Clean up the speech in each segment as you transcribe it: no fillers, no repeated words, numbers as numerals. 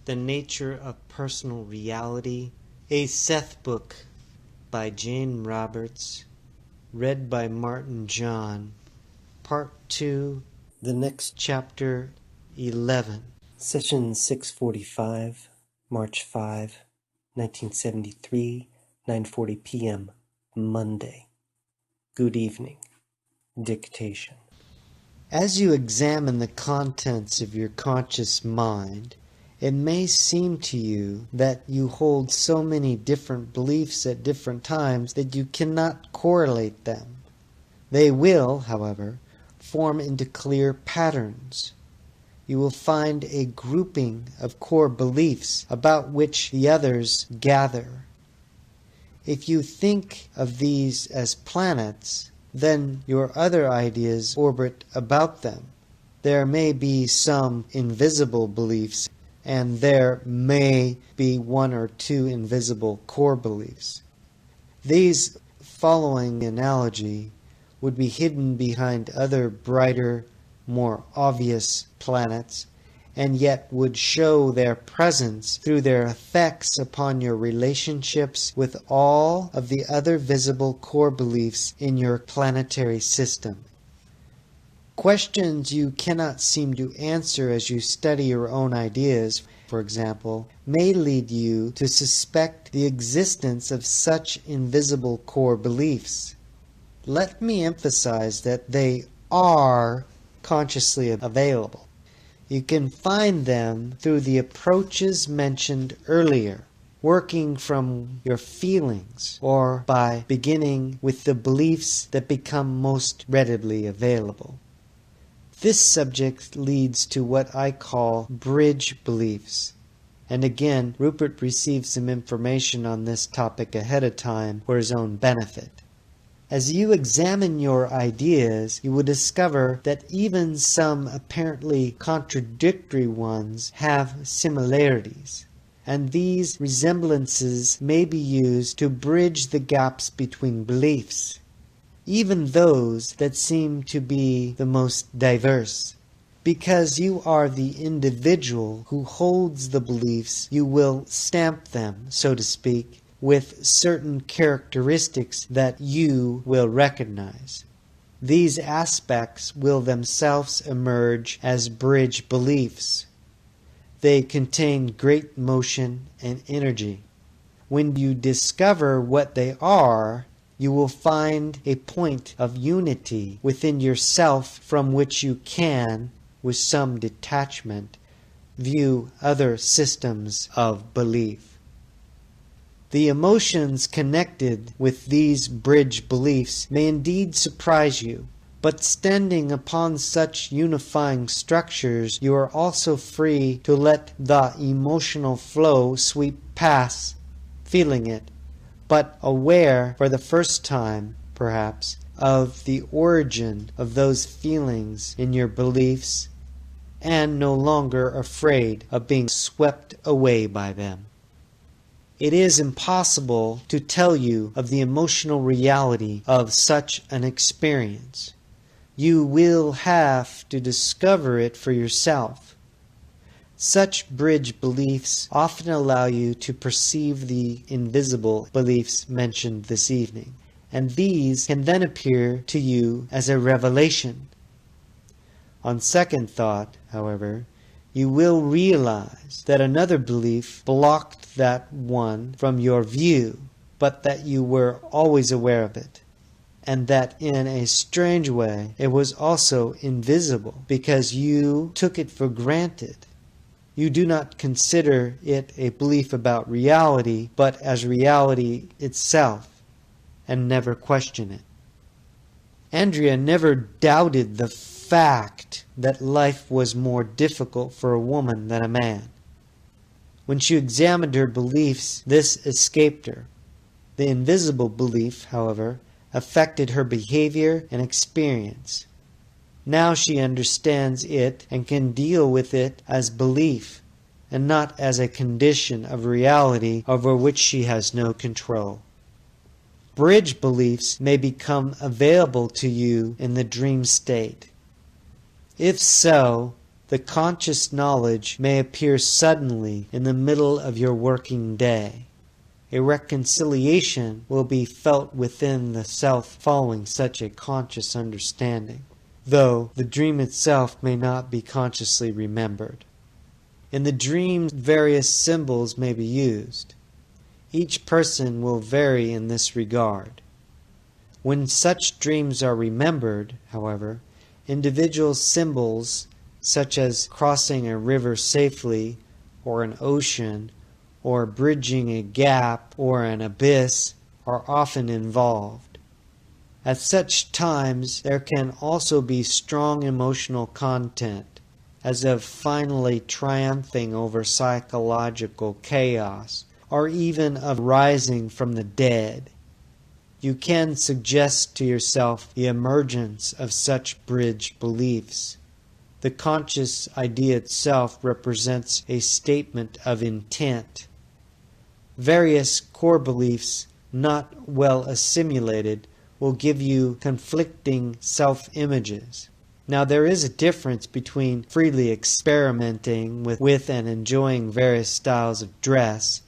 The Nature of Personal Reality, a Seth book by Jane Roberts, read by Martin John, Part 2, the next chapter, 11. Session 645, March 5, 1973, 9:40 p.m., Monday. Good evening. Dictation. As you examine the contents of your conscious mind, it may seem to you that you hold so many different beliefs at different times that you cannot correlate them. They will, however, form into clear patterns. You will find a grouping of core beliefs about which the others gather. If you think of these as planets, then your other ideas orbit about them. There may be some invisible beliefs, and there may be one or two invisible core beliefs. These, following the analogy, would be hidden behind other brighter, more obvious planets, and yet would show their presence through their effects upon your relationships with all of the other visible core beliefs in your planetary system. Questions you cannot seem to answer as you study your own ideas, for example, may lead you to suspect the existence of such invisible core beliefs. Let me emphasize that they are consciously available. You can find them through the approaches mentioned earlier, working from your feelings, or by beginning with the beliefs that become most readily available. This subject leads to what I call bridge beliefs. And again, Rupert received some information on this topic ahead of time for his own benefit. As you examine your ideas, you will discover that even some apparently contradictory ones have similarities, and these resemblances may be used to bridge the gaps between beliefs, even those that seem to be the most diverse. Because you are the individual who holds the beliefs, you will stamp them, so to speak, with certain characteristics that you will recognize. These aspects will themselves emerge as bridge beliefs. They contain great motion and energy. When you discover what they are, you will find a point of unity within yourself from which you can, with some detachment, view other systems of belief. The emotions connected with these bridge beliefs may indeed surprise you, but standing upon such unifying structures, you are also free to let the emotional flow sweep past, feeling it, but aware for the first time, perhaps, of the origin of those feelings in your beliefs, and no longer afraid of being swept away by them. It is impossible to tell you of the emotional reality of such an experience. You will have to discover it for yourself. Such bridge beliefs often allow you to perceive the invisible beliefs mentioned this evening, and these can then appear to you as a revelation. On second thought, however, you will realize that another belief blocked that one from your view, but that you were always aware of it, and that in a strange way it was also invisible because you took it for granted. You do not consider it a belief about reality, but as reality itself, and never question it. Andrea never doubted the fact that life was more difficult for a woman than a man. When she examined her beliefs, this escaped her. The invisible belief, however, affected her behavior and experience. Now she understands it and can deal with it as belief, and not as a condition of reality over which she has no control. Bridge beliefs may become available to you in the dream state. If so, The conscious knowledge may appear suddenly in the middle of your working day. A reconciliation will be felt within the self following such a conscious understanding, though the dream itself may not be consciously remembered. In the dream, various symbols may be used. Each person will vary in this regard. When such dreams are remembered, however, individual symbols such as crossing a river safely, or an ocean, or bridging a gap or an abyss are often involved. At such times there can also be strong emotional content, as of finally triumphing over psychological chaos, or even of rising from the dead. You can suggest to yourself the emergence of such bridge beliefs. The conscious idea itself represents a statement of intent. Various core beliefs, not well assimilated, will give you conflicting self-images. Now, there is a difference between freely experimenting with and enjoying various styles of dress,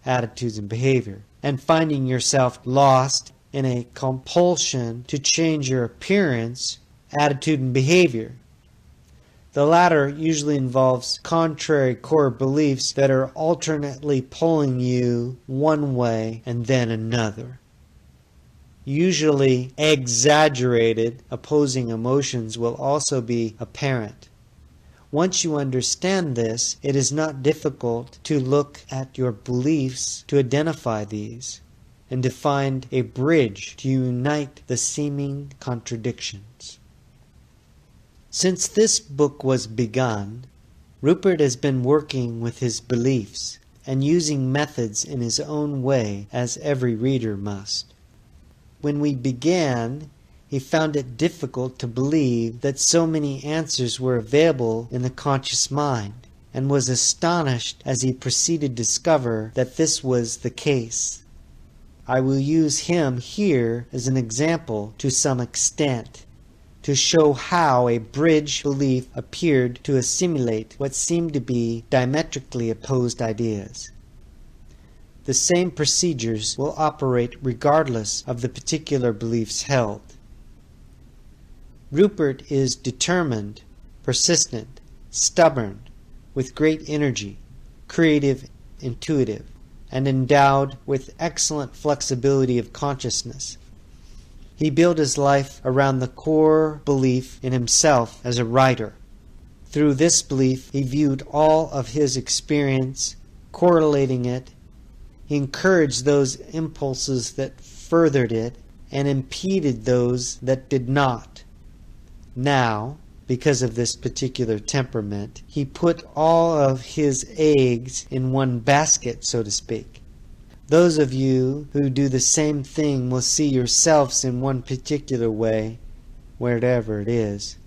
attitudes, and behavior, and finding yourself lost in a compulsion to change your appearance, attitude, and behavior. The latter usually involves contrary core beliefs that are alternately pulling you one way and then another. Usually exaggerated opposing emotions will also be apparent. Once you understand this, it is not difficult to look at your beliefs to identify these and to find a bridge to unite the seeming contradictions. Since this book was begun, Rupert has been working with his beliefs and using methods in his own way, as every reader must. When we began, he found it difficult to believe that so many answers were available in the conscious mind, and was astonished as he proceeded to discover that this was the case. I will use him here as an example to some extent, to show how a bridge belief appeared to assimilate what seemed to be diametrically opposed ideas. The same procedures will operate regardless of the particular beliefs held. Rupert is determined, persistent, stubborn, with great energy, creative, intuitive, and endowed with excellent flexibility of consciousness. He built his life around the core belief in himself as a writer. Through this belief, he viewed all of his experience, correlating it. He encouraged those impulses that furthered it and impeded those that did not. Now, because of this particular temperament, he put all of his eggs in one basket, so to speak. Those of you who do the same thing will see yourselves in one particular way, wherever it is.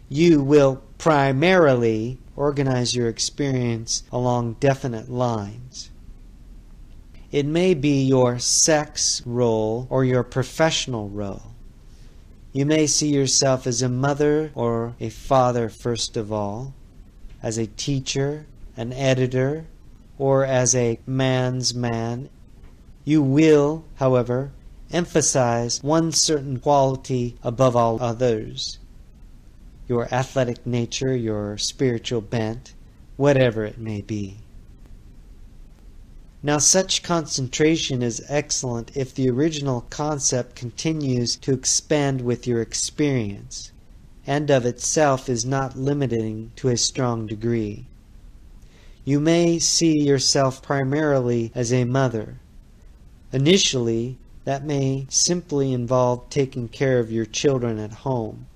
You will primarily organize your experience along definite lines. It may be your sex role or your professional role. You may see yourself as a mother or a father first of all, as a teacher, an editor, or as a man's man. You will, however, emphasize one certain quality above all others. Your athletic nature, your spiritual bent, whatever it may be. Now, such concentration is excellent if the original concept continues to expand with your experience, and of itself is not limiting to a strong degree. You may see yourself primarily as a mother. Initially, that may simply involve taking care of your children at home.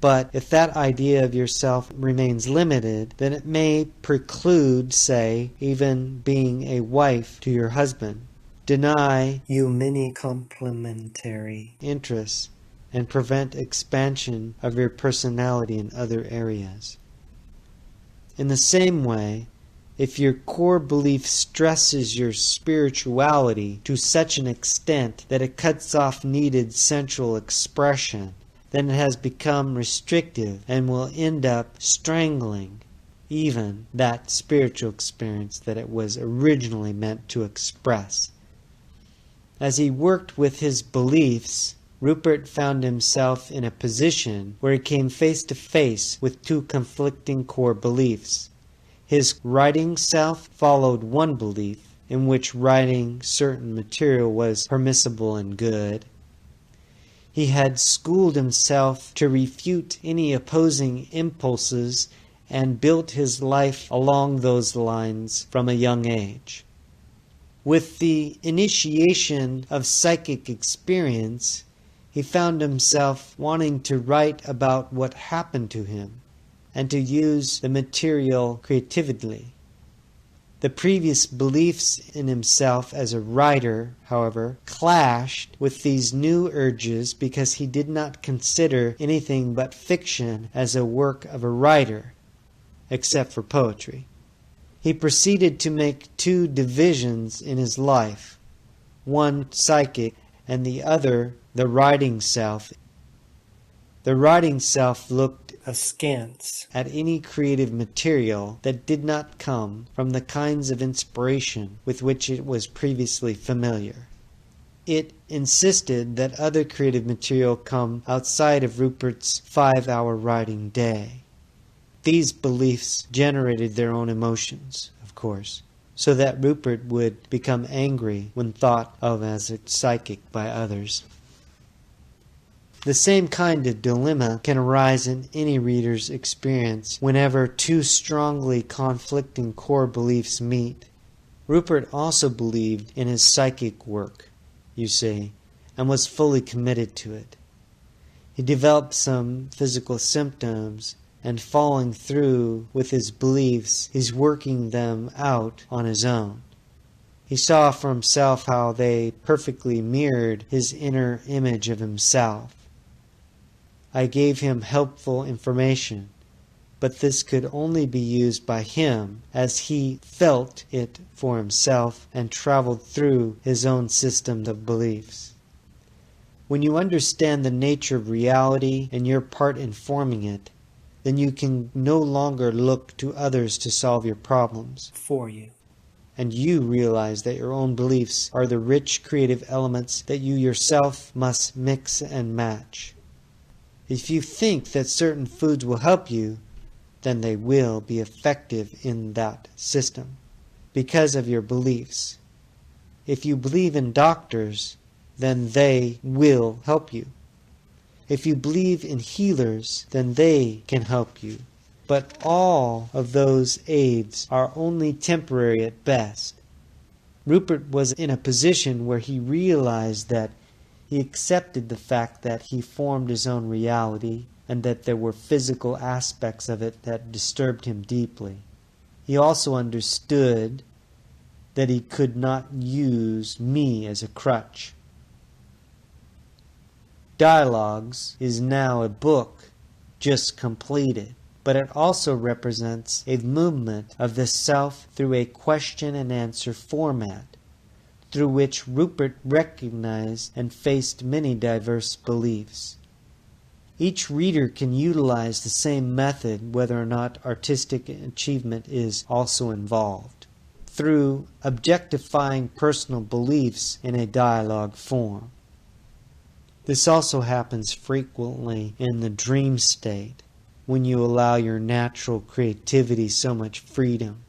But if that idea of yourself remains limited, then it may preclude, say, even being a wife to your husband, deny you many complementary interests, and prevent expansion of your personality in other areas. In the same way, if your core belief stresses your spirituality to such an extent that it cuts off needed central expression, then it has become restrictive and will end up strangling even that spiritual experience that it was originally meant to express. As he worked with his beliefs, Rupert found himself in a position where he came face to face with two conflicting core beliefs. His writing self followed one belief, in which writing certain material was permissible and good. He had schooled himself to refute any opposing impulses and built his life along those lines from a young age. With the initiation of psychic experience, he found himself wanting to write about what happened to him and to use the material creatively. The previous beliefs in himself as a writer, however, clashed with these new urges because he did not consider anything but fiction as a work of a writer, except for poetry. He proceeded to make two divisions in his life, one psychic and the other the writing self. The writing self looked askance at any creative material that did not come from the kinds of inspiration with which it was previously familiar. It insisted that other creative material come outside of Rupert's 5-hour writing day. These beliefs generated their own emotions, of course, so that Rupert would become angry when thought of as a psychic by others. The same kind of dilemma can arise in any reader's experience whenever two strongly conflicting core beliefs meet. Rupert also believed in his psychic work, you see, and was fully committed to it. He developed some physical symptoms, and following through with his beliefs, he's working them out on his own. He saw for himself how they perfectly mirrored his inner image of himself. I gave him helpful information, but this could only be used by him as he felt it for himself and traveled through his own system of beliefs. When you understand the nature of reality and your part in forming it, then you can no longer look to others to solve your problems for you. And you realize that your own beliefs are the rich creative elements that you yourself must mix and match. If you think that certain foods will help you, then they will be effective in that system because of your beliefs. If you believe in doctors, then they will help you. If you believe in healers, then they can help you. But all of those aids are only temporary at best. Rupert was in a position where he realized that he accepted the fact that he formed his own reality and that there were physical aspects of it that disturbed him deeply. He also understood that he could not use me as a crutch. Dialogues is now a book just completed, but it also represents a movement of the self through a question and answer format, through which Rupert recognized and faced many diverse beliefs. Each reader can utilize the same method whether or not artistic achievement is also involved, through objectifying personal beliefs in a dialogue form. This also happens frequently in the dream state, when you allow your natural creativity so much freedom.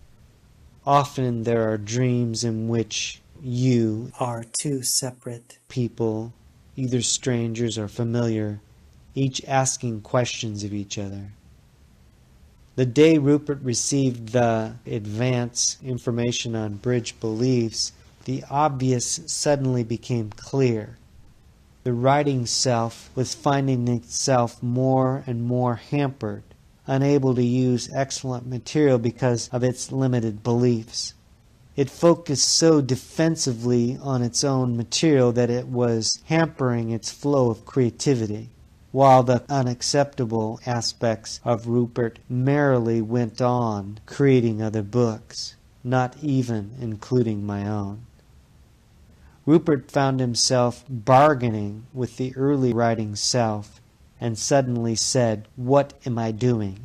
Often there are dreams in which you are two separate people, either strangers or familiar, each asking questions of each other. The day Rupert received the advance information on bridge beliefs, the obvious suddenly became clear. The writing self was finding itself more and more hampered, unable to use excellent material because of its limited beliefs. It focused so defensively on its own material that it was hampering its flow of creativity, while the unacceptable aspects of Rupert merrily went on creating other books, not even including my own. Rupert found himself bargaining with the early writing self and suddenly said, "What am I doing?"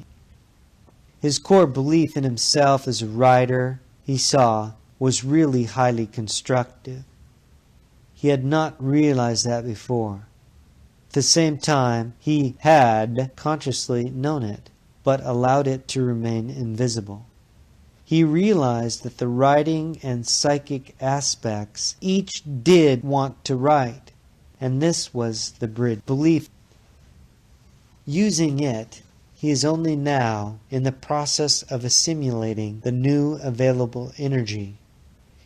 His core belief in himself as a writer, he saw, was really highly constructive. He had not realized that before. At the same time, he had consciously known it, but allowed it to remain invisible. He realized that the writing and psychic aspects each did want to write, and this was the bridge belief. Using it, he is only now in the process of assimilating the new available energy.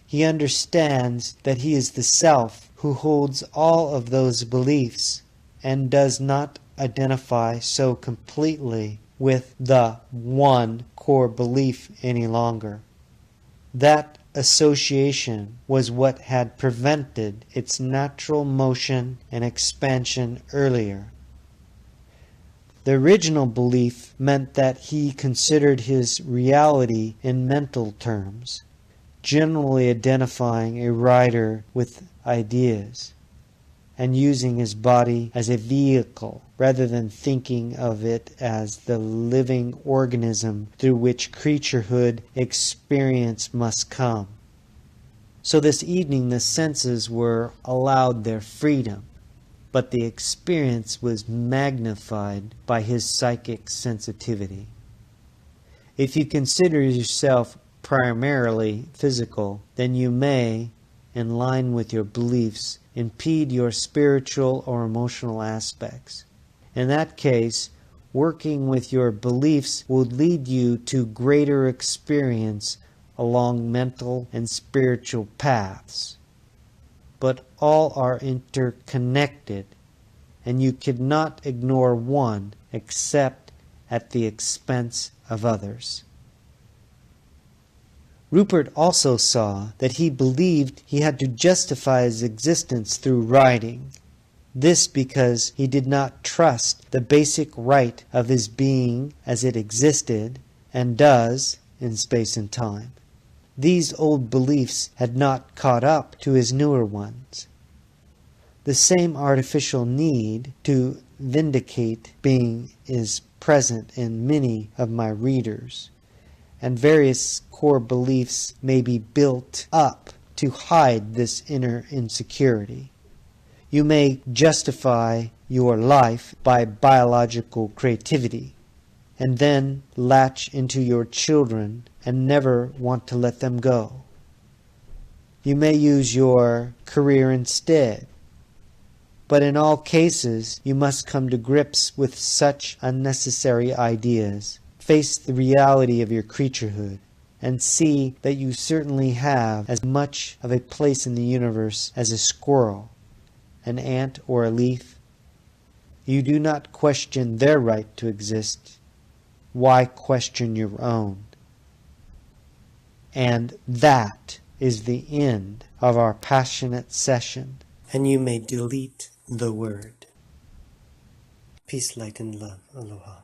He understands that he is the self who holds all of those beliefs and does not identify so completely with the one core belief any longer. That association was what had prevented its natural motion and expansion earlier. The original belief meant that he considered his reality in mental terms, generally identifying a writer with ideas, and using his body as a vehicle rather than thinking of it as the living organism through which creaturehood experience must come. So this evening the senses were allowed their freedom, but the experience was magnified by his psychic sensitivity. If you consider yourself primarily physical, then you may, in line with your beliefs, impede your spiritual or emotional aspects. In that case, working with your beliefs will lead you to greater experience along mental and spiritual paths. But all are interconnected, and you cannot ignore one except at the expense of others. Rupert also saw that he believed he had to justify his existence through writing. This because he did not trust the basic right of his being as it existed and does in space and time. These old beliefs had not caught up to his newer ones. The same artificial need to vindicate being is present in many of my readers, and various core beliefs may be built up to hide this inner insecurity. You may justify your life by biological creativity, and then latch into your children and never want to let them go. You may use your career instead, but in all cases you must come to grips with such unnecessary ideas, face the reality of your creaturehood, and see that you certainly have as much of a place in the universe as a squirrel, an ant, or a leaf. You do not question their right to exist. Why question your own? And that is the end of our passionate session. And you may delete the word. Peace, light, and love. Aloha.